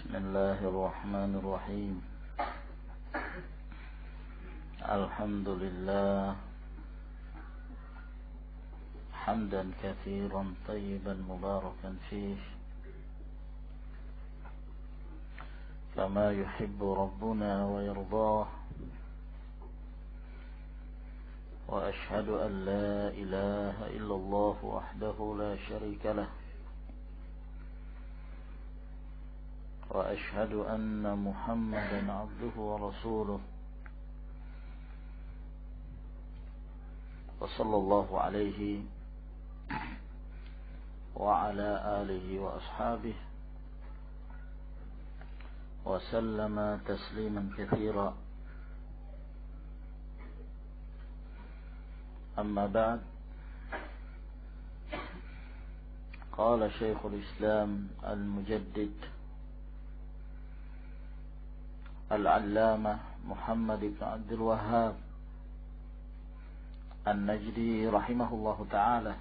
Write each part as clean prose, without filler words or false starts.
بسم الله الرحمن الرحيم. الحمد لله حمدا كثيرا طيبا مباركا فيه كما يحب ربنا ويرضاه، وأشهد أن لا إله إلا الله وحده لا شريك له، وأشهد أن محمدا عبده ورسوله، وصلى الله عليه وعلى آله وأصحابه وسلم تسليما كثيرا. أما بعد، قال شيخ الإسلام المجدد العلامة محمد بن عبد الوهاب النجدي رحمه الله تعالى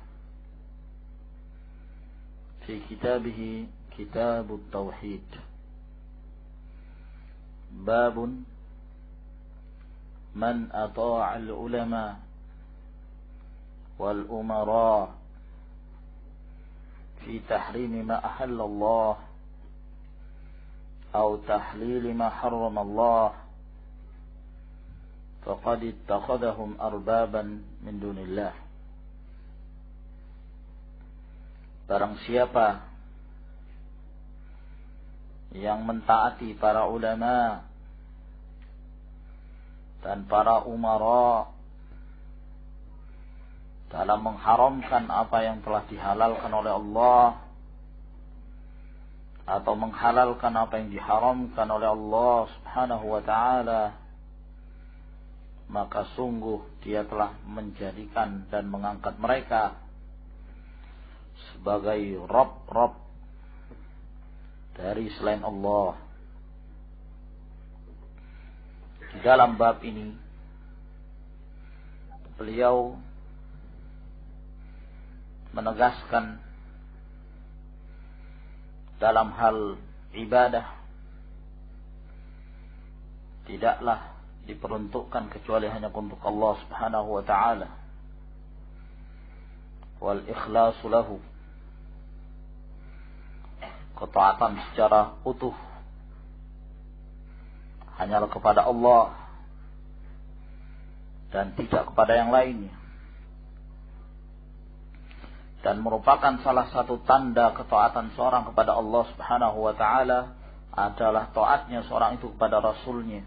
في كتابه كتاب التوحيد: باب من أطاع العلماء والأمراء في تحريم ما أحل الله أو تحليل ما حرم الله فقد اتخذهم أربابا من دون الله. Barang siapa yang mentaati para ulama dan para umara dalam mengharamkan apa yang telah dihalalkan oleh Allah atau menghalalkan apa yang diharamkan oleh Allah Subhanahu wa ta'ala, maka sungguh dia telah menjadikan dan mengangkat mereka sebagai Rabb dari selain Allah. Di dalam bab ini beliau menegaskan dalam hal ibadah tidaklah diperuntukkan kecuali hanya untuk Allah Subhanahu wa ta'ala, wal ikhlasu lahu, ketaatan secara utuh hanyalah kepada Allah dan tidak kepada yang lainnya. Dan merupakan salah satu tanda ketaatan seorang kepada Allah Subhanahu wa ta'ala adalah taatnya seorang itu kepada Rasulnya.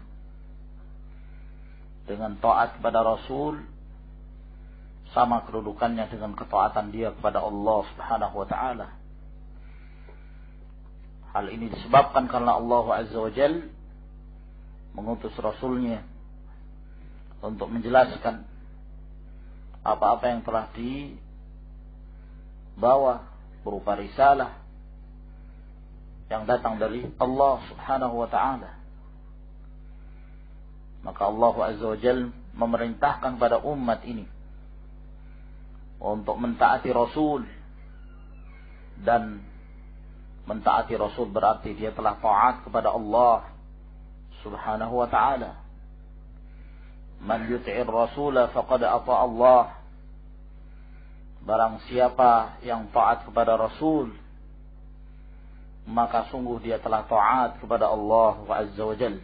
Dengan taat kepada Rasul sama kedudukannya dengan ketaatan dia kepada Allah Subhanahu wa ta'ala. Hal ini disebabkan karena Allah Azza wa Jalla mengutus Rasulnya untuk menjelaskan apa-apa yang telah dibawa berupa risalah yang datang dari Allah Subhanahu wa ta'ala. Maka Allah Azza wa Jalla memerintahkan pada umat ini untuk mentaati Rasul, dan mentaati Rasul berarti dia telah taat kepada Allah Subhanahu wa ta'ala. Man yuti'ir rasula faqad ata'a Allah. Barang siapa yang taat kepada Rasul, maka sungguh dia telah taat kepada Allah Azza wa Jalla.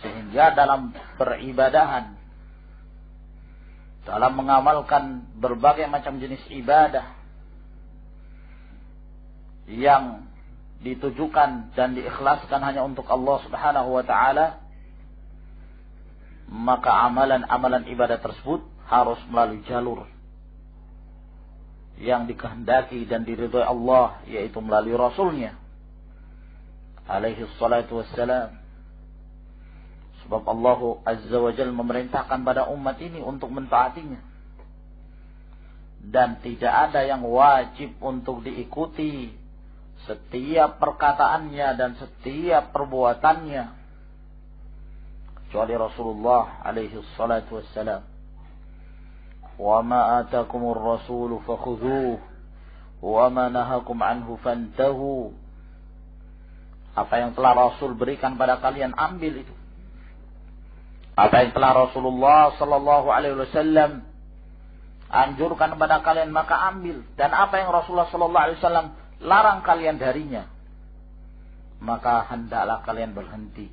Sehingga dalam beribadahan, dalam mengamalkan berbagai macam jenis ibadah yang ditujukan dan diikhlaskan hanya untuk Allah Subhanahu wa ta'ala, maka amalan-amalan ibadah tersebut harus melalui jalur yang dikehendaki dan diridhai Allah, yaitu melalui Rasulnya alaihi salatu wassalam. Sebab Allah Azza wa Jalla memerintahkan pada umat ini untuk mentaatinya, dan tidak ada yang wajib untuk diikuti setiap perkataannya dan setiap perbuatannya kecuali Rasulullah alaihi salatu wassalam. وَمَا آتَاكُمُ الرَّسُولُ فَخُذُوهُ وَمَا نَهَاكُمْ عَنْهُ فَانْتَهُوا Apa yang telah Rasul berikan pada kalian, ambil itu. Apa yang telah Rasulullah sallallahu alaihi wasallam anjurkan kepada kalian, maka ambil. Dan apa yang Rasulullah sallallahu alaihi wasallam larang kalian darinya, maka hendaklah kalian berhenti.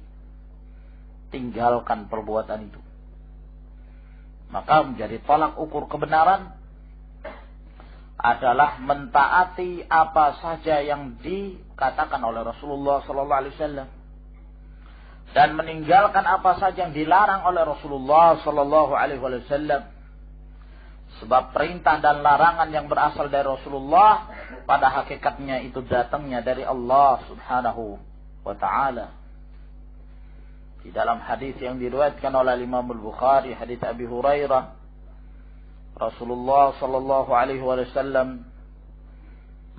Tinggalkan perbuatan itu. Maka menjadi tolak ukur kebenaran adalah mentaati apa saja yang dikatakan oleh Rasulullah sallallahu alaihi wasallam dan meninggalkan apa saja yang dilarang oleh Rasulullah sallallahu alaihi wasallam. Sebab perintah dan larangan yang berasal dari Rasulullah pada hakikatnya itu datangnya dari Allah Subhanahu wa taala. Di dalam hadis yang diriwayatkan oleh Imam Al-Bukhari, hadis Abi Hurairah, Rasulullah sallallahu alaihi wasallam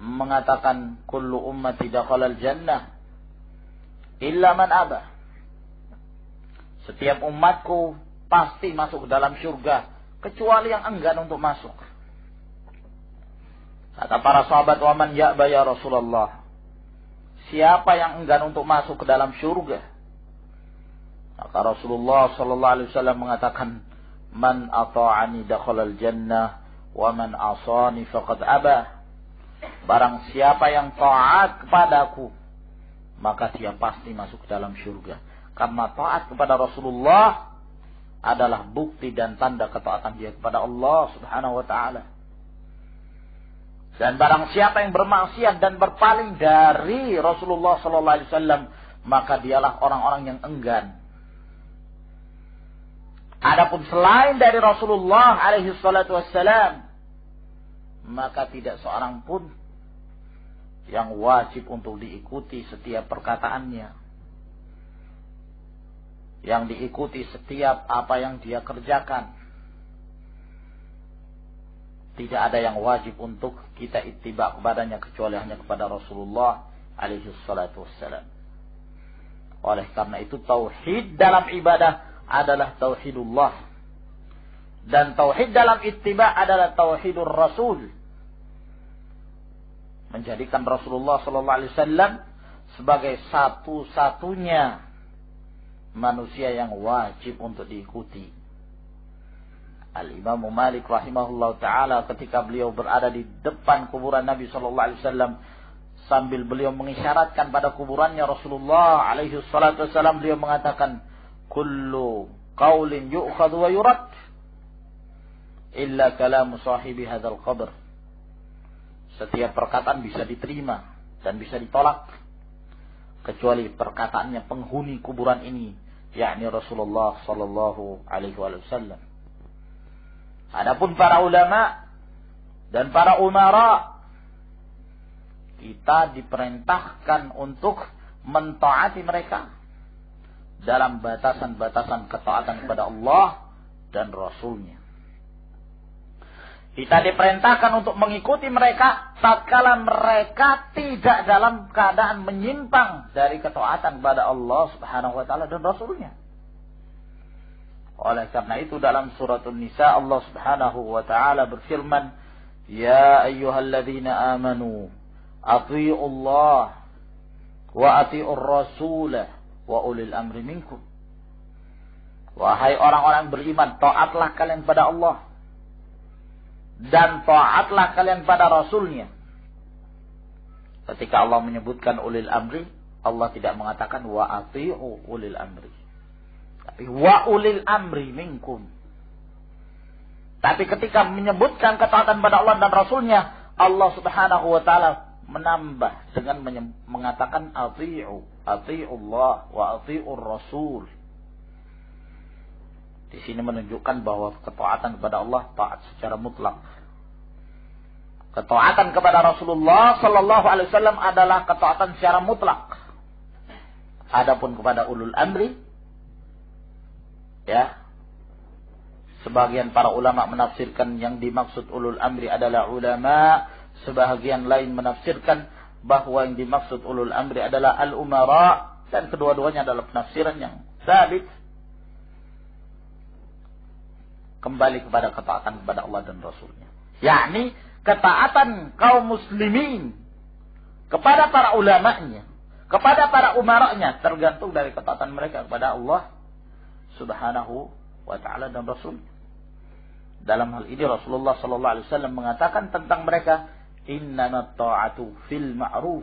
mengatakan, kullu ummati dakhalal jannah illa man aba. Setiap umatku pasti masuk ke dalam surga kecuali yang enggan untuk masuk. Kata para sahabat, wa man ya'ba ya Rasulullah? Siapa yang enggan untuk masuk ke dalam surga? Maka Rasulullah sallallahu alaihi wasallam mengatakan, man ata'ani dakhalal jannah wa man asani faqad aba. Barang siapa yang taat kepadaku, maka dia pasti masuk ke dalam surga. Karena taat kepada Rasulullah adalah bukti dan tanda ketaatan dia kepada Allah Subhanahu wa taala. Dan barang siapa yang bermaksiat dan berpaling dari Rasulullah sallallahu alaihi wasallam, maka dialah orang-orang yang enggan. Adapun selain dari Rasulullah alaihi salatu wassalam, maka tidak seorang pun yang wajib untuk diikuti setiap perkataannya, yang diikuti setiap apa yang dia kerjakan. Tidak ada yang wajib untuk kita ittiba kepadanya kecuali hanya kepada Rasulullah alaihi salatu wassalam. Oleh karena itu tauhid dalam ibadah adalah tauhidullah, dan tauhid dalam ittiba adalah tauhidur Rasul. Menjadikan Rasulullah sallallahu alaihi wasallam sebagai satu-satunya manusia yang wajib untuk diikuti. Al-Imam Malik rahimahullah ta'ala ketika beliau berada di depan kuburan Nabi sallallahu alaihi wasallam, sambil beliau mengisyaratkan pada kuburannya Rasulullah alaihi salatu wasallam, beliau mengatakan, kullu qaulin yu'khadhu wa yurad illa kalamu sahibi hadzal qabr. Setiap perkataan bisa diterima dan bisa ditolak kecuali perkataannya penghuni kuburan ini, yakni Rasulullah sallallahu alaihi wasallam. Adapun para ulama dan para umara, kita diperintahkan untuk mentaati mereka dalam batasan-batasan ketaatan kepada Allah dan Rasulnya. Kita diperintahkan untuk mengikuti mereka tatkala mereka tidak dalam keadaan menyimpang dari ketaatan kepada Allah Subhanahu wa taala dan Rasulnya. Oleh karena itu dalam surat An-Nisa Allah Subhanahu wa taala berfirman, ya ayyuhalladzina amanu athi'u Allah wa athi'ur rasulah wa ulil amri minkum. Wahai orang-orang beriman, taatlah kalian pada Allah dan taatlah kalian pada Rasulnya. Ketika Allah menyebutkan ulil amri, Allah tidak mengatakan wa ati'u ulil amri, tapi wa ulil amri minkum. Tapi ketika menyebutkan ketaatan pada Allah dan Rasulnya, Allah Subhanahu wa taala menambah dengan mengatakan ati'u Allah wa ati'ur rasul. Di sini menunjukkan bahwa ketaatan kepada Allah taat secara mutlak. Ketaatan kepada Rasulullah sallallahu alaihi wasallam adalah ketaatan secara mutlak. Adapun kepada ulul amri, ya, sebagian para ulama menafsirkan yang dimaksud ulul amri adalah ulama, sebagian lain menafsirkan bahwa yang dimaksud ulul amri adalah al-umara, dan kedua-duanya adalah penafsiran yang sabit kembali kepada ketaatan kepada Allah dan Rasulnya, yakni ketaatan kaum muslimin kepada para ulamanya, kepada para umaranya, tergantung dari ketaatan mereka kepada Allah Subhanahu wa ta'ala dan Rasul. Dalam hal ini Rasulullah sallallahu alaihi wasallam mengatakan tentang mereka, innama ta'atu fil ma'ruf.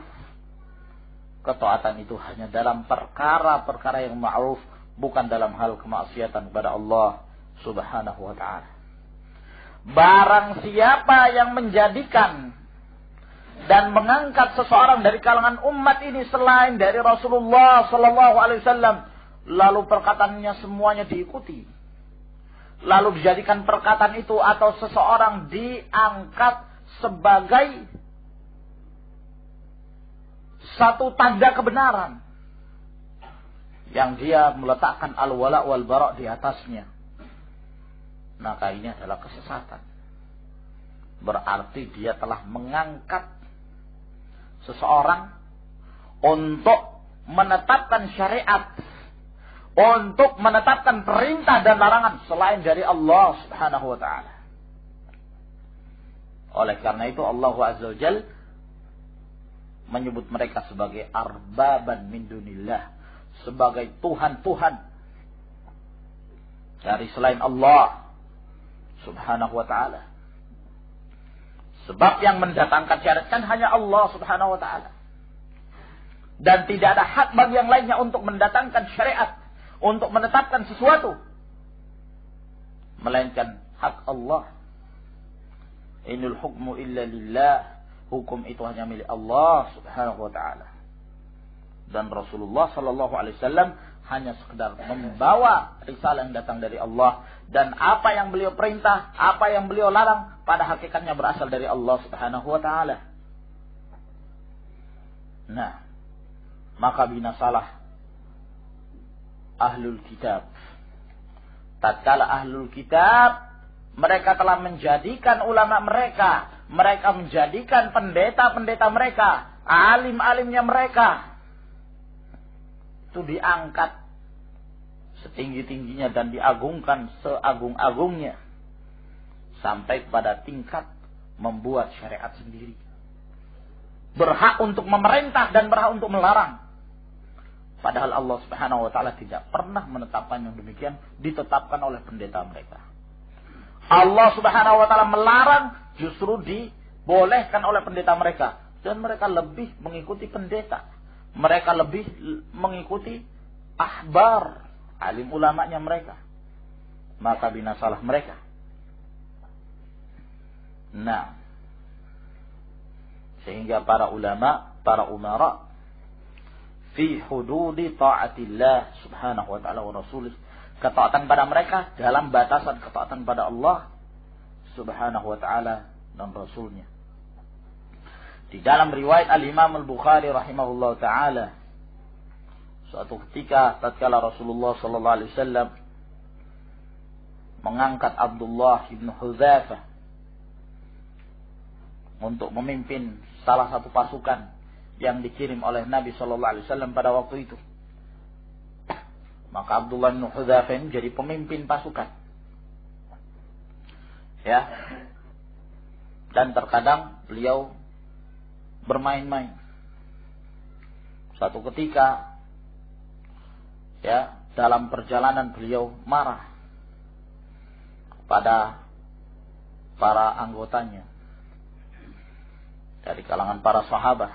Ketaatan itu hanya dalam perkara-perkara yang ma'ruf, bukan dalam hal kemaksiatan kepada Allah Subhanahu wa ta'ala. Barang siapa yang menjadikan dan mengangkat seseorang dari kalangan umat ini selain dari Rasulullah sallallahu alaihi wasallam, lalu perkataannya semuanya diikuti, lalu dijadikan perkataan itu atau seseorang diangkat sebagai satu tanda kebenaran yang dia meletakkan al-wala wal bara di atasnya, maka ini adalah kesesatan. Berarti dia telah mengangkat seseorang untuk menetapkan syariat, untuk menetapkan perintah dan larangan selain dari Allah Subhanahu wa ta'ala. Oleh karena itu Allah Azza wa Jalla menyebut mereka sebagai arbaban min dunillah, sebagai Tuhan-Tuhan dari selain Allah Subhanahu wa ta'ala. Sebab yang mendatangkan syariat kan hanya Allah Subhanahu wa ta'ala. Dan tidak ada hak bagi yang lainnya untuk mendatangkan syariat, untuk menetapkan sesuatu, melainkan hak Allah. Inul hukmu illa lillah. Hukum itu hanya milik Allah Subhanahu wa ta'ala. Dan Rasulullah sallallahu alaihi wasallam hanya sekedar membawa risalah yang datang dari Allah, dan apa yang beliau perintah, apa yang beliau larang pada hakikatnya berasal dari Allah Subhanahu wa ta'ala. Nah, maka binasalah ahlul kitab. Tatkala ahlul kitab, mereka telah menjadikan ulama mereka, mereka menjadikan pendeta-pendeta mereka, alim-alimnya mereka, itu diangkat setinggi-tingginya dan diagungkan seagung-agungnya, sampai pada tingkat membuat syariat sendiri. Berhak untuk memerintah dan berhak untuk melarang. Padahal Allah Subhanahu wa ta'ala tidak pernah menetapkan yang demikian, ditetapkan oleh pendeta mereka. Allah Subhanahu wa ta'ala melarang, justru dibolehkan oleh pendeta mereka. Dan mereka lebih mengikuti pendeta. Mereka lebih mengikuti ahbar, alim ulamanya mereka. Maka binasalah mereka. Nah, sehingga para ulama, para umara, fi hududi ta'atillah subhanahu wa ta'ala wa rasulih, ketaatan pada mereka dalam batasan ketaatan pada Allah Subhanahu wa ta'ala dan Rasulnya. Di dalam riwayat Al-Imam Al-Bukhari rahimahullah ta'ala, suatu ketika tatkala Rasulullah sallallahu alaihi wasallam mengangkat Abdullah bin Hudzafah untuk memimpin salah satu pasukan yang dikirim oleh Nabi sallallahu alaihi wasallam pada waktu itu. Maka Abdullah bin Hudzafah ini menjadi pemimpin pasukan. Ya. Dan terkadang beliau bermain-main. Suatu ketika, ya, dalam perjalanan beliau marah pada para anggotanya dari kalangan para sahabat.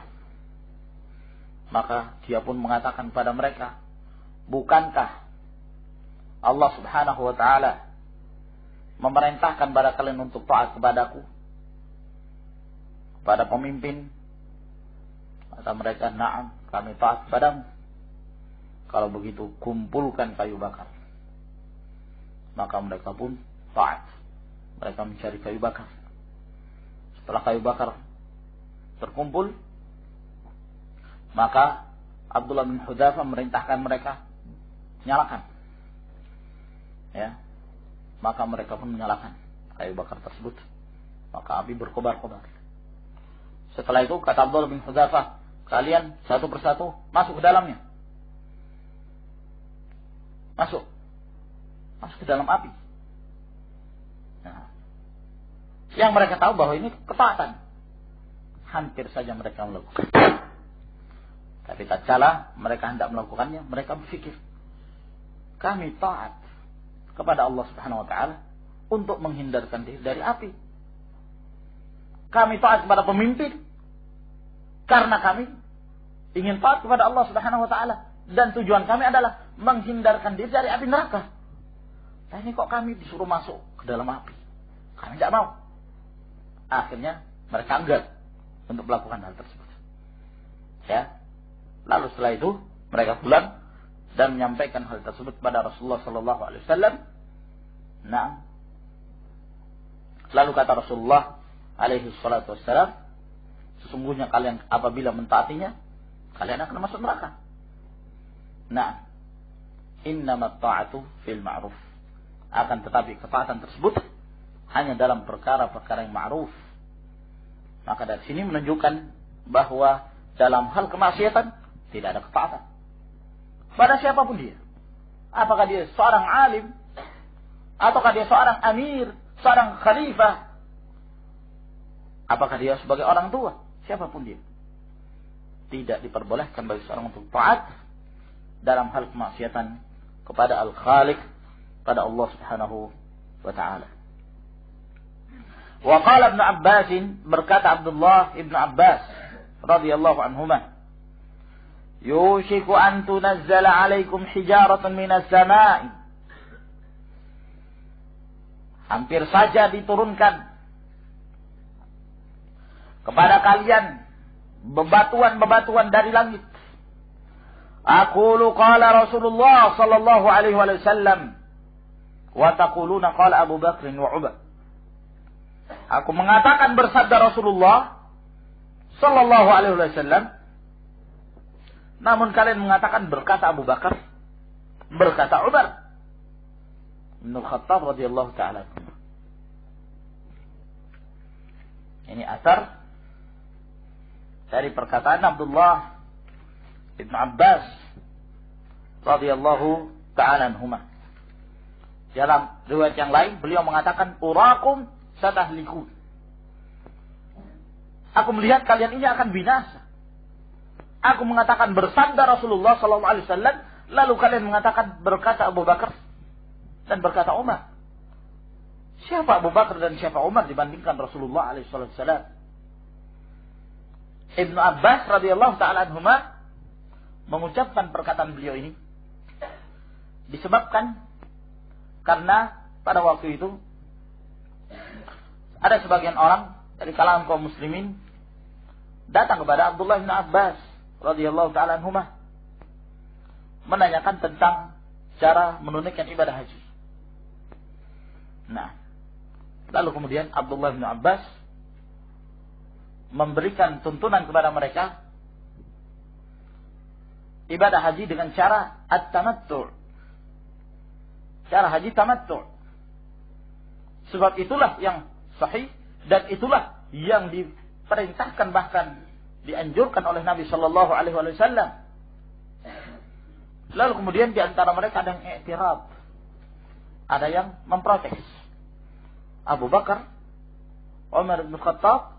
Maka dia pun mengatakan pada mereka, bukankah Allah Subhanahu wa ta'ala memerintahkan pada kalian untuk taat kepadaku, kepada pemimpin? Kata mereka, na'am, kami taat kepadamu. Kalau begitu kumpulkan kayu bakar. Maka mereka pun taat. Mereka mencari kayu bakar. Setelah kayu bakar terkumpul, maka Abdullah bin Hudzafah memerintahkan mereka nyalakan. Ya. Maka mereka pun menyalakan kayu bakar tersebut. Maka api berkobar-kobar. Setelah itu kata Abdullah bin Hudzafah, kalian satu persatu masuk ke dalamnya. Masuk ke dalam api. Nah, yang mereka tahu bahwa ini ketaatan, hampir saja mereka melakukan. Tapi tatkala mereka hendak melakukannya, mereka berpikir, kami taat kepada Allah Subhanahu wa taala untuk menghindarkan diri dari api. Kami taat kepada pemimpin karena kami ingin taat kepada Allah Subhanahu wa taala, dan tujuan kami adalah menghindarkan diri dari api neraka. Nah, ini kok kami disuruh masuk ke dalam api? Kami tidak mau. Akhirnya mereka enggan untuk melakukan hal tersebut. Ya. Lalu setelah itu mereka pulang dan menyampaikan hal tersebut kepada Rasulullah sallallahu alaihi wasallam. Nah, lalu kata Rasulullah alaihi salatu wassalam, sesungguhnya kalian apabila mentaatinya, kalian akan masuk neraka. Nah, innamat ta'atu fil ma'ruf. Akan tetapi ketaatan tersebut hanya dalam perkara-perkara yang ma'ruf. Maka dari sini menunjukkan bahwa dalam hal kemaksiatan tidak ada ketaatan pada siapapun dia. Apakah dia seorang alim, ataukah dia seorang amir, seorang khalifah, apakah dia sebagai orang tua, siapapun dia, tidak diperbolehkan bagi seorang untuk taat dalam hal kemaksiatan kepada Al-Khaliq, pada Allah Subhanahu wa taala. Wa qala Ibnu Abbas, berkata Abdullah Ibnu Abbas radhiyallahu anhuma, yushiku an tunazzala alaikum hijaratan minas samai. Hampir saja diturunkan kepada kalian bebatuan-bebatuan dari langit. Aqulu qala Rasulullah sallallahu alaihi wasallam wa taquluna qala Abu Bakr wa Umar. Aku mengatakan bersabda Rasulullah sallallahu alaihi wasallam, namun kalian mengatakan berkata Abu Bakar, berkata Umar bin Khattab radhiyallahu taala. Ini asar dari perkataan Abdullah Ibn Abbas radhiyallahu ta'ala anhuma. Dalam riwayat yang lain beliau mengatakan urakum satahlikun. Aku melihat kalian ini akan binasa. Aku mengatakan bersabda Rasulullah sallallahu alaihi wasallam, lalu kalian mengatakan berkata Abu Bakar dan berkata Umar. Siapa Abu Bakar dan siapa Umar dibandingkan Rasulullah alaihi wasallam? Ibnu Abbas radhiyallahu ta'ala anhuma mengucapkan perkataan beliau ini disebabkan karena pada waktu itu ada sebagian orang dari kalangan kaum muslimin datang kepada Abdullah bin Abbas radhiyallahu ta'ala anhuma menanyakan tentang cara menunaikan ibadah haji. Nah, lalu kemudian Abdullah bin Abbas memberikan tuntunan kepada mereka ibadah haji dengan cara at-tamattu'. Cara haji tamattu'. Sebab itulah yang sahih dan itulah yang diperintahkan bahkan dianjurkan oleh Nabi sallallahu alaihi wasallam. Lalu kemudian di antara mereka ada yang i'tirad. Ada yang memprotes. Abu Bakar, Umar bin Khattab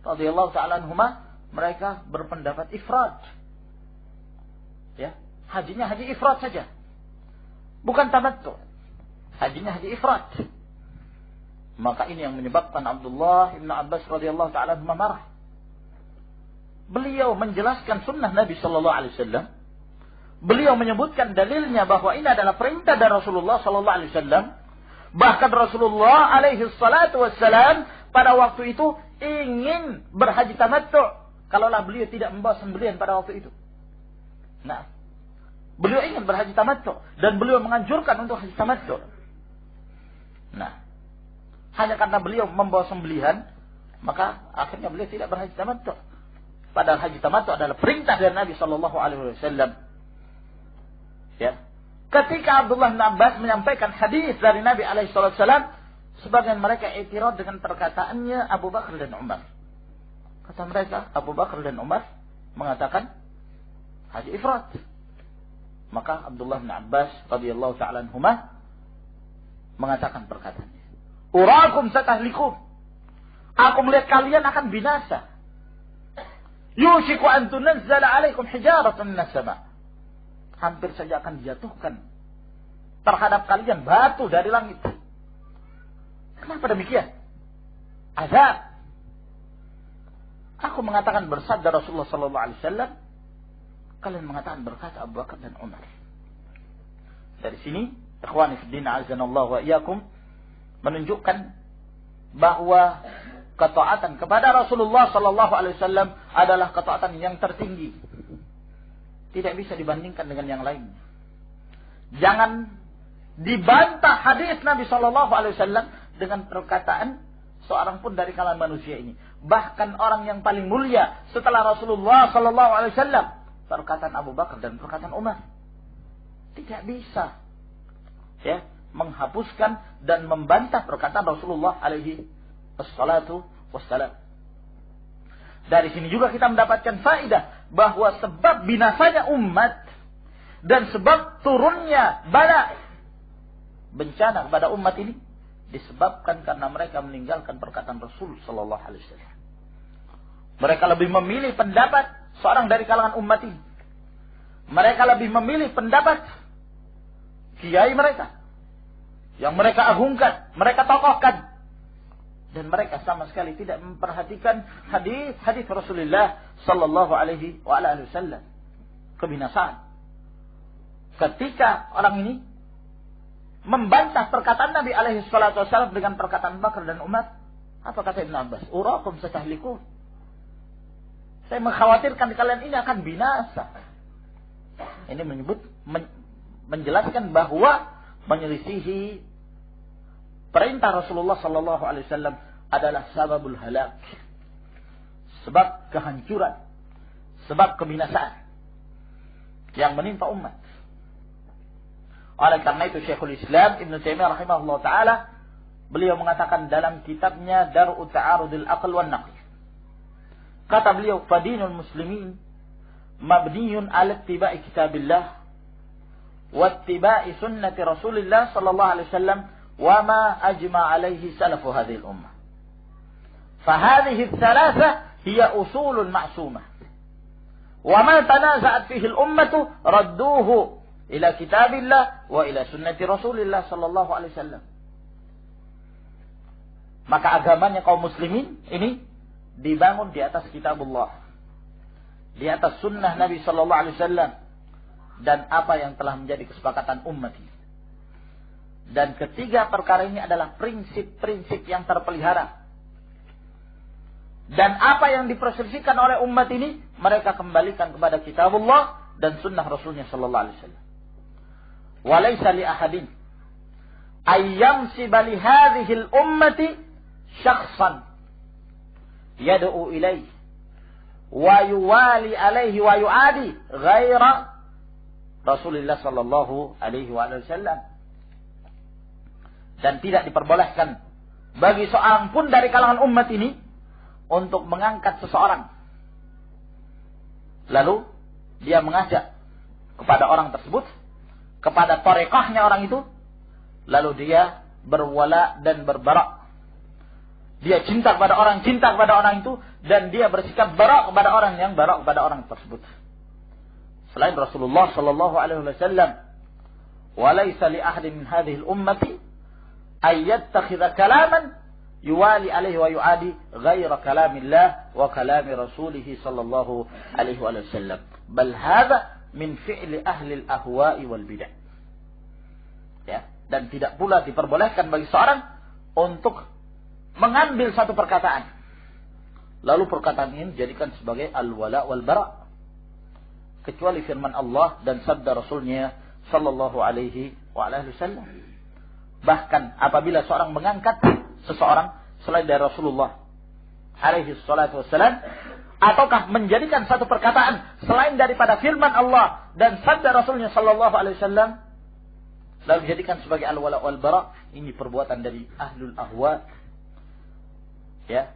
radhiyallahu ta'ala anhuma, mereka berpendapat ifrad. Ya, hajinya haji ifrad saja. Bukan tamattu. Hajinya haji ifrad. Maka ini yang menyebabkan Abdullah Ibn Abbas radhiyallahu ta'ala anhuma marah. Beliau menjelaskan sunnah Nabi sallallahu alaihi wasallam. Beliau menyebutkan dalilnya bahwa ini adalah perintah dari Rasulullah sallallahu alaihi wasallam. Bahkan Rasulullah alaihi salatu wassalam pada waktu itu ingin berhaji tamattu' kalaulah beliau tidak membawa sembelihan pada waktu itu. Nah, beliau ingin berhaji tamattu' dan beliau menganjurkan untuk haji tamattu'. Nah, hanya karena beliau membawa sembelihan, maka akhirnya beliau tidak berhaji tamattu'. Padahal haji tamattu' adalah perintah dari Nabi sallallahu alaihi wasallam. Ya. Ketika Abdullah bin Abbas menyampaikan hadis dari Nabi alaihi wasallam, sebagian mereka i'tirad dengan perkataannya Abu Bakar dan Umar. Kata mereka, Abu Bakar dan Umar mengatakan haji ifrad. Maka Abdullah bin Abbas radhiyallahu ta'ala anhuma mengatakan perkataannya, urakum satahlikum. Aku melihat kalian akan binasa. Yushiku an tunazzala 'alaikum hijaratun minas sama'. Hampir saja akan dijatuhkan terhadap kalian batu dari langit. Kenapa demikian? Azab. Aku mengatakan bersabda Rasulullah sallallahu alaihi wasallam, kalian mengatakan berkata Abu Bakar dan Umar. Dari sini, ikhwani fiddin azanallahu wa iyyakum, menunjukkan bahwa ketaatan kepada Rasulullah sallallahu alaihi wasallam adalah ketaatan yang tertinggi. Tidak bisa dibandingkan dengan yang lainnya. Jangan dibantah hadis Nabi sallallahu alaihi wasallam dengan perkataan seorang pun dari kalangan manusia ini. Bahkan orang yang paling mulia setelah Rasulullah sallallahu alaihi wasallam, perkataan Abu Bakar dan perkataan Umar. Tidak bisa ya menghapuskan dan membantah perkataan Rasulullah alaihi wassalatu wassalam. Dari sini juga kita mendapatkan faedah bahwa sebab binasanya umat dan sebab turunnya bala bencana kepada umat ini disebabkan karena mereka meninggalkan perkataan Rasul sallallahu alaihi wasallam. Mereka lebih memilih pendapat seorang dari kalangan umat ini. Mereka lebih memilih pendapat kiai mereka yang mereka agungkan, mereka tokohkan. Dan mereka sama sekali tidak memperhatikan hadis Rasulullah sallallahu alaihi wasallam. Kebinasaan. Ketika orang ini membantah perkataan Nabi alaihi salatu wasallam dengan perkataan Bakar dan Umar, apa kata Ibn Abbas? Urakum satahlikun. Saya mengkhawatirkan kalian ini akan binasa. Ini menjelaskan bahwa menyelisihi perintah Rasulullah sallallahu alaihi wasallam adalah sababul halak. Sebab kehancuran, sebab kebinasaan yang menimpa umat. Oleh karena itu Syekhul Islam Ibn Taimiyah rahimahullah taala beliau mengatakan dalam kitabnya Dar'u Ta'arudil Aql wan Naql. Kata beliau, "Fadinul muslimin mabniyun 'ala ittiba'i kitabillah wa ittiba'i sunnati Rasulillah sallallahu alaihi wasallam wa ma ajma' 'alaihi salafu hadhihi al-ummah." Fahadhihi ats-tsalatsa hiya usulun ma'sumah. Wa ma tanaza'at fihi al-ummatu radduhu ila kitabillah wa ila sunnati Rasulillah sallallahu alaihi wasallam. Maka agamanya kaum muslimin ini dibangun di atas kitabullah, di atas sunnah Nabi sallallahu alaihi wasallam dan apa yang telah menjadi kesepakatan umat ini. Dan ketiga perkara ini adalah prinsip-prinsip yang terpelihara. Dan apa yang diperselisihkan oleh umat ini mereka kembalikan kepada kitabullah dan sunnah Rasulnya sallallahu alaihi wasallam. Walaysa li ahadin ayyamsiba li hadhihi al-ummati syakhsan yad'u ilayhi wa yuwali alaihi wa yu'adi ghaira Rasulullah sallallahu alaihi wasallam. Dan tidak diperbolehkan bagi seorang pun dari kalangan umat ini untuk mengangkat seseorang lalu dia mengajak kepada orang tersebut, kepada tarekahnya orang itu, lalu dia berwala dan berbarak. Dia cinta kepada orang itu, dan dia bersikap barak kepada orang yang barak kepada orang tersebut. Selain Rasulullah sallallahu alaihi wasallam, walaysa li ahadin min hadhihi al-ummati ay yattakhidha kalaman yuwali alaihi wa yuadi ghaira kalamillah wa kalami rasulih sallallahu alaihi wasallam. Bal hadha min fi'li ahli al-ahwa'i wal bid'ah. Ya, dan tidak pula diperbolehkan bagi seorang untuk mengambil satu perkataan lalu perkataan ini dijadikan sebagai al-wala wal bara, kecuali firman Allah dan sabda Rasulnya sallallahu alaihi wasallam. Bahkan apabila seorang mengangkat seseorang selain dari Rasulullah alaihi salatu wassalam, ataukah menjadikan satu perkataan selain daripada firman Allah dan sabda Rasulnya sallallahu alaihi wasallam lalu dijadikan sebagai al-wala wal bara, ini perbuatan dari ahlul ahwa, ya,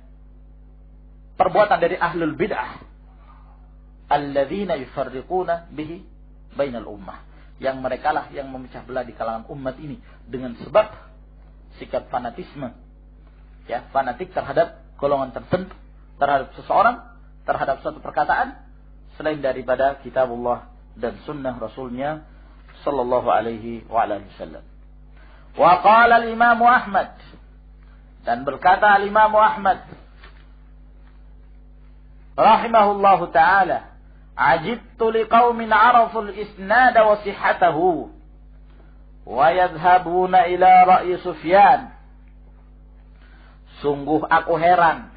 perbuatan dari ahlul bid'ah alladzina yufarriquna bihi bainal ummah, yang merekalah yang memecah belah di kalangan umat ini dengan sebab sikap fanatisme, ya, fanatik terhadap golongan tertentu, terhadap seseorang, terhadap suatu perkataan selain daripada kitabullah dan sunnah Rasulnya sallallahu alaihi wa alihi wasallam. Wa qala al-Imam Ahmad, dan berkata al-Imam Ahmad rahimahullahu taala, ajibtu liqaumin arafu al-isnad wa sihhatahu wa yadhhabuna ila ra'yi Sufyan. Sungguh aku heran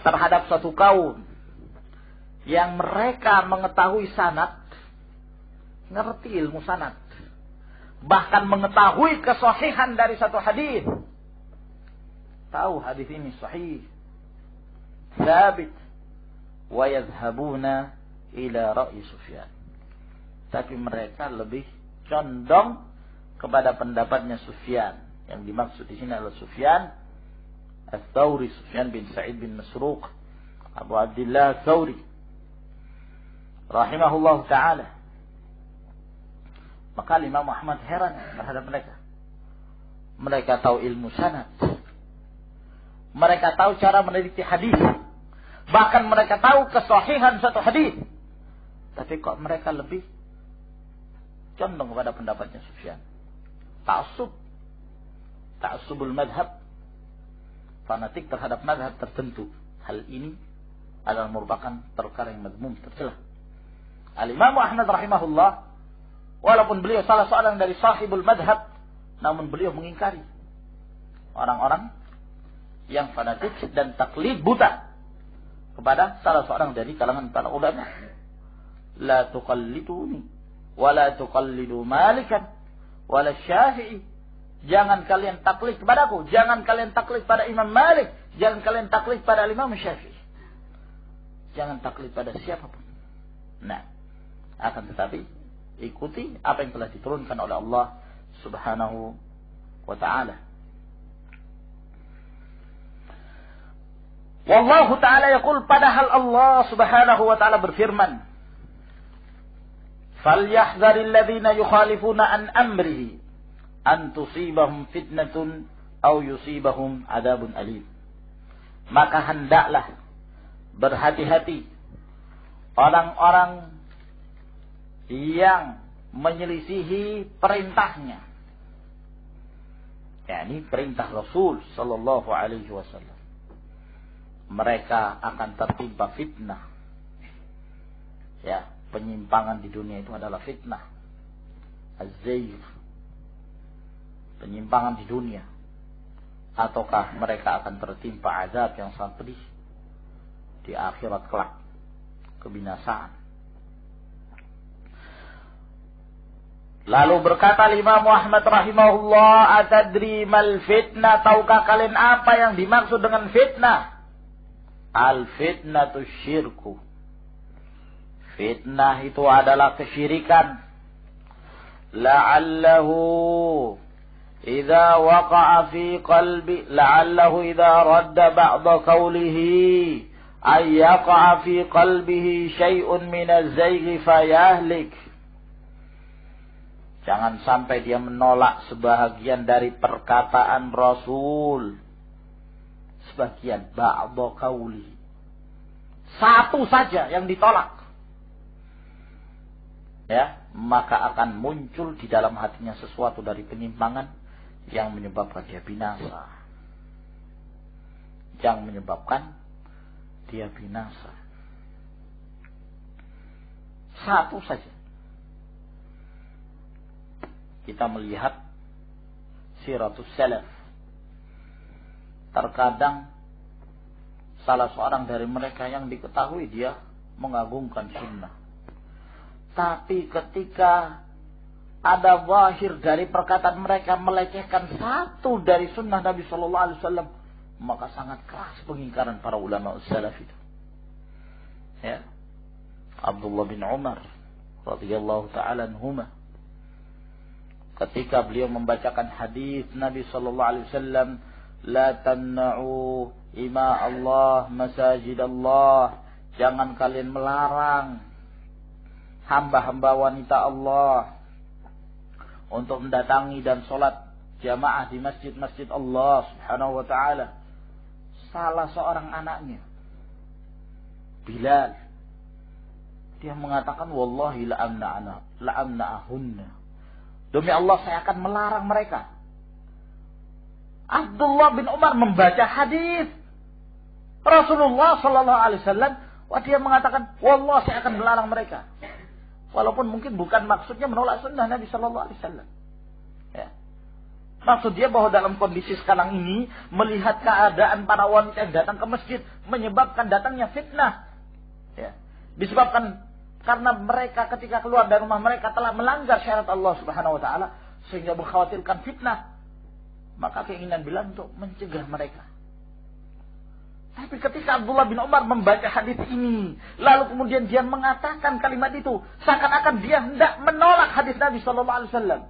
terhadap suatu kaum yang mereka mengetahui sanad, ngerti ilmu sanad, bahkan mengetahui kesahihan dari satu hadis. Tahu hadis ini sahih, sabit, wa yadhhabuna ila ra'yi Sufyan. Tapi mereka lebih condong kepada pendapatnya Sufyan. Yang dimaksud di sini adalah Sufyan Ats-Tsauri, Sufyan bin Sa'id bin Masruq, Abu Abdullah Ats-Tsauri rahimahullah taala. Maka Imam Ahmad heran terhadap mereka. Mereka tahu ilmu sanad, mereka tahu cara meneliti hadis, bahkan mereka tahu kesahihan satu hadis, tapi kok mereka lebih condong kepada pendapatnya Sufyan. Ta'assubul madhab, fanatik terhadap madhab tertentu. Hal ini adalah merupakan perkara yang mazmum, tercela. Al-Imam Ahmad rahimahullah, walaupun beliau salah seorang dari sahibul madhab, namun beliau mengingkari orang-orang yang fanatik dan taklid buta kepada salah seorang dari kalangan para ulama. La tuqalliduni wa la tuqallidu Malikan wa la Syafi'i. Jangan kalian taklid kepadaku, jangan kalian taklid pada Imam Malik, jangan kalian taklid pada Imam Syafi'i. Jangan taklid pada siapapun. Nah, akan tetapi ikuti apa yang telah diturunkan oleh Allah Subhanahu wa ta'ala. Wallahu ta'ala yaqul, padahal Allah Subhanahu wa ta'ala berfirman, "Falyahdharil ladzina yukhalifuna an amrihi an tusibahum fitnatun aw yusibahum adzabun alim." Maka hendaklah berhati-hati orang-orang yang menyelisihi perintahnya, yakni perintah Rasul sallallahu alaihi wasallam. Mereka akan tertimpa fitnah. Ya, penyimpangan di dunia itu adalah fitnah. Az-zayg, penyimpangan di dunia. Ataukah mereka akan tertimpa azab yang sangat pedih di akhirat kelak, kebinasaan. Lalu berkata Imam Ahmad rahimahullah, atadri mal fitnah, tahukah kalian apa yang dimaksud dengan fitnah? Al fitnatu syirku. Fitnah itu adalah kesyirikan. La'allahu idza waqa'a fi qalbi, la'allahu idza radda ba'da qawlihi ay yaqa'a fi qalbihi syai'un min az-zayghi fayahlik. Jangan sampai dia menolak sebahagian dari perkataan Rasul. Sebagian, ba'da qauli. Satu saja yang ditolak. Ya, maka akan muncul di dalam hatinya sesuatu dari penyimpangan yang menyebabkan dia binasa. Yang menyebabkan dia binasa. Satu saja. Kita melihat siratus salaf. Terkadang salah seorang dari mereka yang diketahui dia mengagungkan sunnah. Tapi ketika ada zahir dari perkataan mereka melecehkan satu dari sunnah Nabi Sallallahu Alaihi Wasallam, maka sangat keras pengingkaran para ulama salaf itu. Ya, Abdullah bin Umar radhiyallahu taala anhuma, ketika beliau membacakan hadis Nabi Sallallahu Alaihi Wasallam, la tamna'u ima Allah masajid Allah, jangan kalian melarang hamba-hamba wanita Allah untuk mendatangi dan sholat jamaah di masjid-masjid Allah Subhanahu wa ta'ala. Salah seorang anaknya Bilal, dia mengatakan wallahi la'amna'ahunna. Demi Allah saya akan melarang mereka. Abdullah bin Umar membaca hadis Rasulullah sallallahu alaihi wasallam, dia mengatakan wallah saya akan melarang mereka. Walaupun mungkin bukan maksudnya menolak sunnah Nabi sallallahu alaihi wasallam. Ya. Maksud dia bahwa dalam kondisi sekarang ini melihat keadaan para wanita yang datang ke masjid menyebabkan datangnya fitnah. Ya. Disebabkan karena mereka ketika keluar dari rumah mereka telah melanggar syariat Allah Subhanahu wa taala sehingga mengkhawatirkan fitnah. Maka keinginan Bilal untuk mencegah mereka. Tapi ketika Abdullah bin Umar membaca hadis ini, lalu kemudian dia mengatakan kalimat itu, seakan-akan dia hendak menolak hadis Nabi sallallahu alaihi wasallam.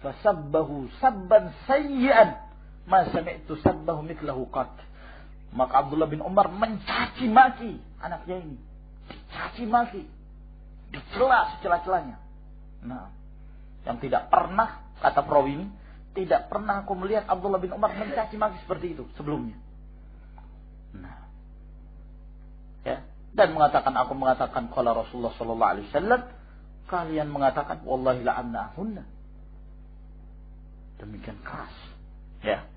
Fasabbahu sabban sayyi'an ma sami'tu sabbahu mithlahu qat. Maka Abdullah bin Umar mencaci maki anaknya ini. Dicaci maki. Dicela secela-celanya. Nah, yang tidak pernah, kata perawi ini, tidak pernah aku melihat Abdullah bin Umar mencaci maki seperti itu sebelumnya. Nah, ya, dan aku mengatakan qala Rasulullah sallallahu alaihi wasallam, kalian mengatakan wallahi la'amna'ahunna. Demikian keras, ya,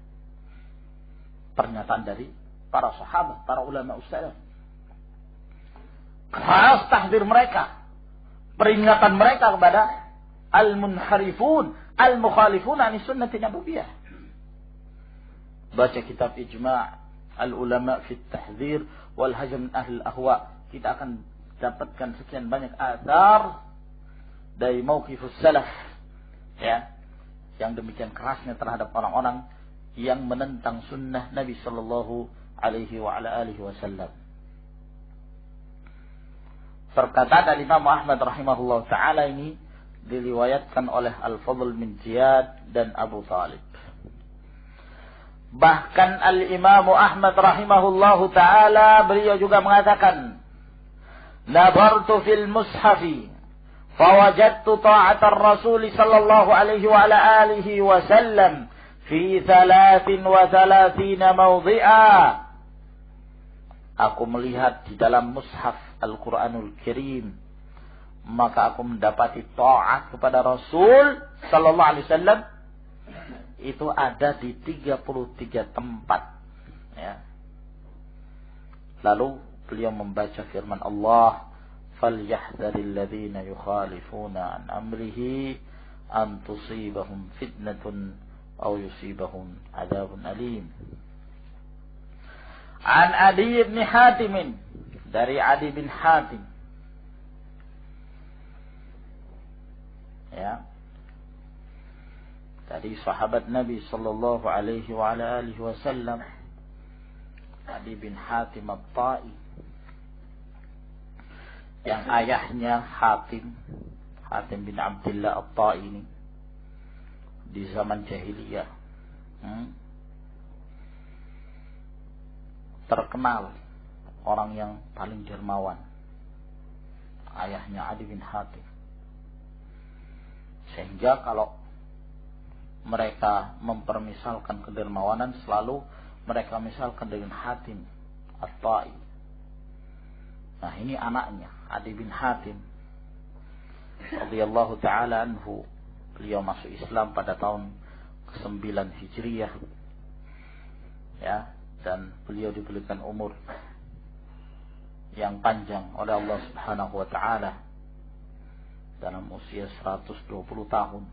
pernyataan dari para sahabat, para ulama salaf. Keras tahdzir mereka, peringatan mereka kepada al-munharifun, al-mukhalifun an sunnati nabawiyah. Baca kitab Ijma' al-ulama fi at-tahdzir wal hajm min ahli al-ahwa. Kita akan dapatkan sekian banyak athar dari mauqifus salaf, ya, yang demikian kerasnya terhadap orang-orang yang menentang sunnah Nabi sallallahu alaihi wa ala alihi wasallam. Perkataan Imam Ahmad rahimahullah taala ini diriwayatkan oleh Al-Fadl bin Ziyad dan Abu Talib. Bahkan Al-Imam Ahmad rahimahullahu taala beliau juga mengatakan, "Nabartu fil mushafi fawajadtu ta'ata ar-Rasul sallallahu alaihi wa ala alihi wasallam fi 33 mawdhi'a." Aku melihat di dalam mushaf Al-Quranul Karim, maka aku mendapati taat kepada Rasul sallallahu alaihi wasallam itu ada di 33 tempat, ya. Lalu beliau membaca firman Allah, "Falyahdharil ladzina yukhalifuna an amrihi an tusibahum fitnatun aw yusibahum adzabun alim." An Adi bin Hatim, dari Adi bin Hatim, ya, dari sahabat Nabi sallallahu alaihi wa ala alihi wasallam, Adi bin Hatim At-Tai, yang ayahnya Hatim bin Abdullah At-Tai ini di zaman jahiliyah terkenal orang yang paling dermawan, ayahnya Adi bin Hatim. Sehingga kalau mereka mempermisalkan kedermawanan, selalu mereka misalkan dengan Hatim At-Tai. Nah, ini anaknya Adi bin Hatim radhiyallahu taala anhu. Beliau masuk Islam pada tahun ke-9 Hijriah, ya, dan beliau diberikan umur yang panjang oleh Allah Subhanahu wa taala dalam usia 120 tahun.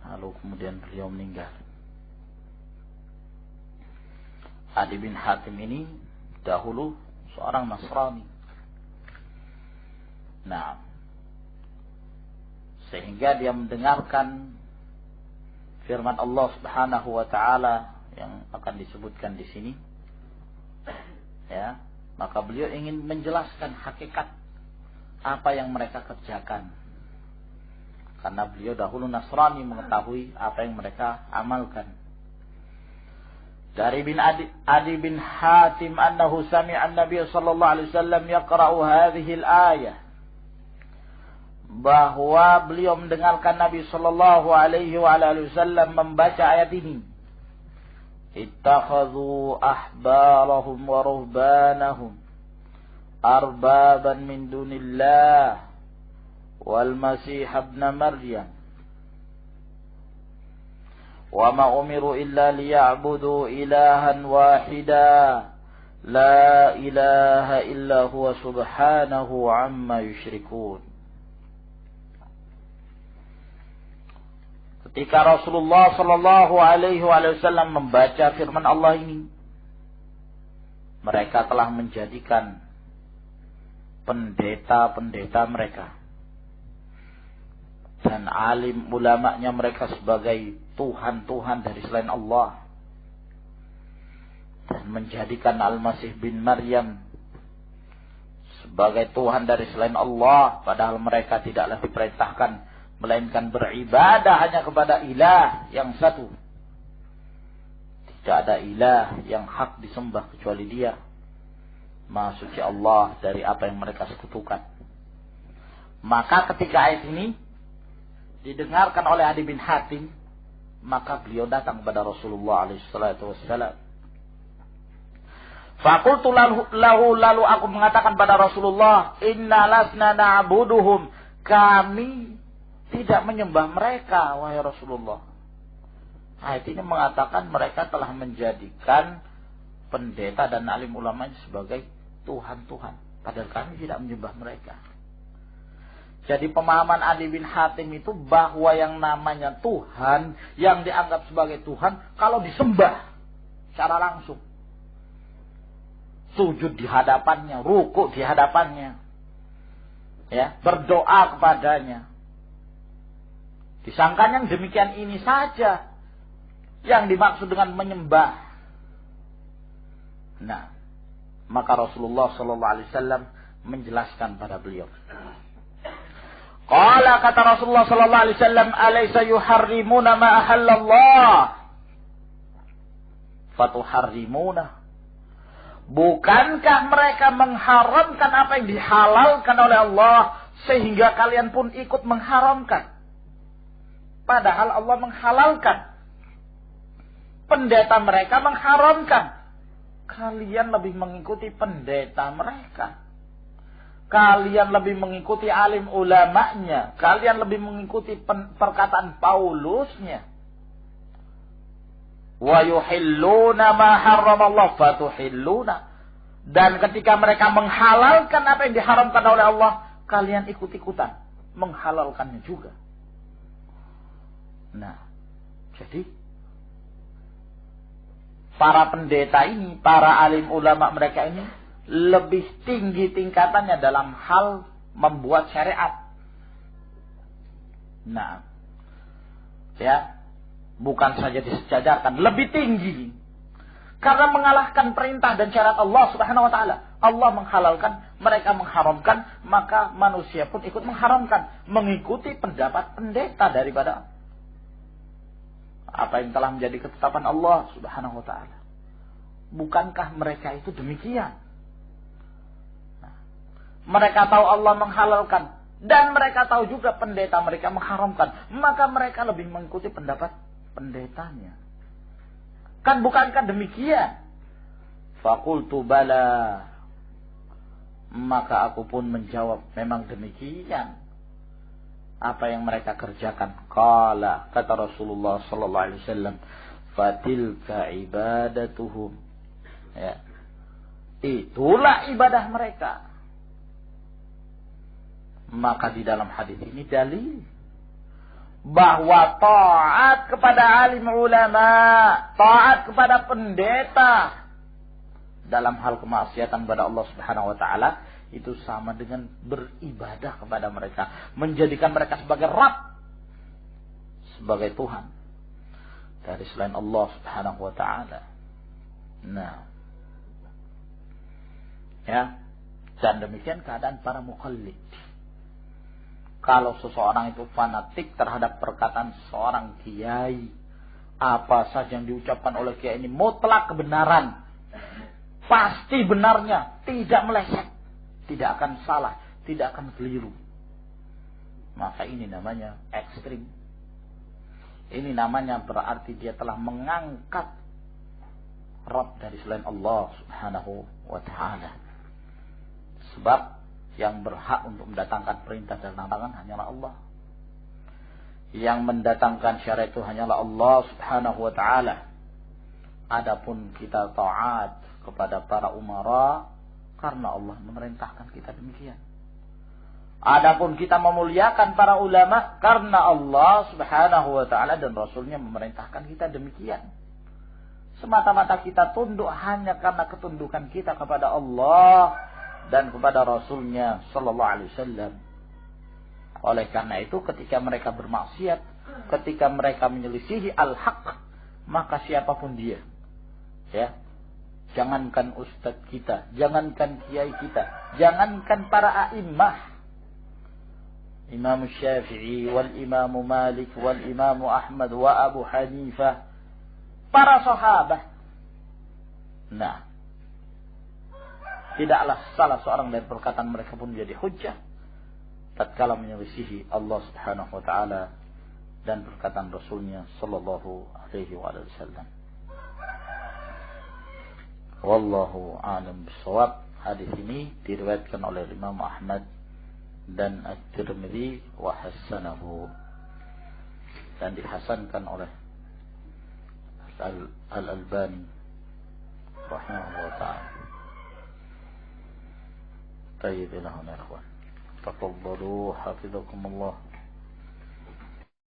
Lalu kemudian beliau meninggal. Adi bin Hatim ini dahulu seorang Nasrani. Nah, sehingga dia mendengarkan firman Allah Subhanahu wa taala yang akan disebutkan di sini, ya, maka beliau ingin menjelaskan hakikat apa yang mereka kerjakan, karena beliau dahulu Nasrani, mengetahui apa yang mereka amalkan. Dari Adi bin Hatim annahu sami'a an-nabiy sallallahu alaihi wasallam yaqra'u hadhihi al-ayah, bahwa beliau mendengarkan Nabi sallallahu alaihi wasallam membaca ayat ini. ittakhadhu ahbarahum wa ruhbanahum arbaban min dunillah wal masih ibn maryam wa ma umiru illa liya'budu ilahan wahida la ilaha illa huwa subhanahu amma yusyrikun. Ketika Rasulullah sallallahu alaihi wasallam membaca firman Allah ini, mereka telah menjadikan pendeta-pendeta mereka dan alim ulamanya mereka sebagai Tuhan-Tuhan dari selain Allah, dan menjadikan Al-Masih bin Maryam sebagai Tuhan dari selain Allah, padahal mereka tidaklah diperintahkan melainkan beribadah hanya kepada ilah yang satu. Tidak ada ilah yang hak disembah kecuali Dia. Maha suci Allah dari apa yang mereka sekutukan. Maka ketika ayat ini didengarkan oleh Adi bin Hatim, maka beliau datang kepada Rasulullah SAW. Fakultu lalu aku mengatakan pada Rasulullah, inna lasna na'buduhum, kami tidak menyembah mereka, wahai Rasulullah. Ayat ini mengatakan mereka telah menjadikan pendeta dan alim ulama sebagai Tuhan-Tuhan, padahal kami tidak menyembah mereka. Jadi pemahaman Adi bin Hatim itu bahwa yang namanya Tuhan, yang dianggap sebagai Tuhan, kalau disembah secara langsung, sujud di hadapannya, rukuk di hadapannya, ya, berdoa kepadanya. Disangkanya yang demikian ini saja yang dimaksud dengan menyembah. Nah, maka Rasulullah SAW menjelaskan pada beliau. Qala, kata Rasulullah SAW, alaysa yuharrimuna ma ahallallah fatuharrimuna. Bukankah mereka mengharamkan apa yang dihalalkan oleh Allah sehingga kalian pun ikut mengharamkan? Padahal Allah menghalalkan. Pendeta mereka mengharamkan. Kalian lebih mengikuti pendeta mereka. Kalian lebih mengikuti alim ulamanya. Kalian lebih mengikuti perkataan Paulusnya. Wa yuhilluna ma harramallahu fatuhilluna. Dan ketika mereka menghalalkan apa yang diharamkan oleh Allah, kalian ikut-ikutan menghalalkannya juga. Nah, jadi para pendeta ini, para alim ulama mereka ini lebih tinggi tingkatannya dalam hal membuat syariat. Nah, ya, bukan saja disejajarkan, lebih tinggi. Karena mengalahkan perintah dan syariat Allah Subhanahu wa taala. Allah menghalalkan, mereka mengharamkan, maka manusia pun ikut mengharamkan, mengikuti pendapat pendeta daripada apa yang telah menjadi ketetapan Allah Subhanahu wa taala. Bukankah mereka itu demikian? Mereka tahu Allah menghalalkan dan mereka tahu juga pendeta mereka mengharamkan, maka mereka lebih mengikuti pendapat pendetanya. Kan bukankah demikian? Faqultu bala. Maka aku pun menjawab, memang demikian apa yang mereka kerjakan. Qala, kata Rasulullah sallallahu alaihi wasallam, fatilka ibadatuhum. Ya. Itulah ibadah mereka. Maka di dalam hadis ini dalil bahwa taat kepada alim ulama, taat kepada pendeta dalam hal kemaksiatan kepada Allah Subhanahu wa taala itu sama dengan beribadah kepada mereka, menjadikan mereka sebagai Rabb, sebagai Tuhan dari selain Allah Subhanahu wa taala. Nah, ya, dan demikian keadaan para muqallid. Kalau seseorang itu fanatik terhadap perkataan seorang kiai, apa saja yang diucapkan oleh kiai ini mutlak kebenaran, pasti benarnya, tidak meleset, tidak akan salah, tidak akan keliru, maka ini namanya ekstrim. Ini namanya berarti dia telah mengangkat Rabb dari selain Allah subhanahu wa ta'ala. Sebab yang berhak untuk mendatangkan perintah dan larangan hanyalah Allah. Yang mendatangkan syariat itu hanyalah Allah subhanahu wa ta'ala. Adapun kita taat kepada para umara karena Allah memerintahkan kita demikian. Adapun kita memuliakan para ulama karena Allah subhanahu wa ta'ala dan Rasulnya memerintahkan kita demikian. Semata-mata kita tunduk hanya karena ketundukan kita kepada Allah dan kepada Rasulnya sallallahu alaihi wasallam. Oleh karena itu ketika mereka bermaksiat, ketika mereka menyelisihi al-haq, maka siapapun dia, ya, jangankan ustadz kita, jangankan kiai kita, jangankan para a'immah, Imam Syafi'i wal Imam Malik wal Imam Ahmad wa Abu Hanifah, para sahabat. Nah, tidaklah salah seorang dari perkataan mereka pun menjadi hujjah tatkala menyelisihi Allah subhanahu wa ta'ala dan perkataan Rasulnya sallallahu alaihi wasallam. Wallahu a'lam bishawab. Hadis ini diriwayatkan oleh Imam Ahmad dan At-Tirmidzi wa hasanahu, dan dihasankan oleh Al-Albani rahimahullah ta'ala. Tayyib lahum ya ikhwan. Tafaddalu hafizakumullah.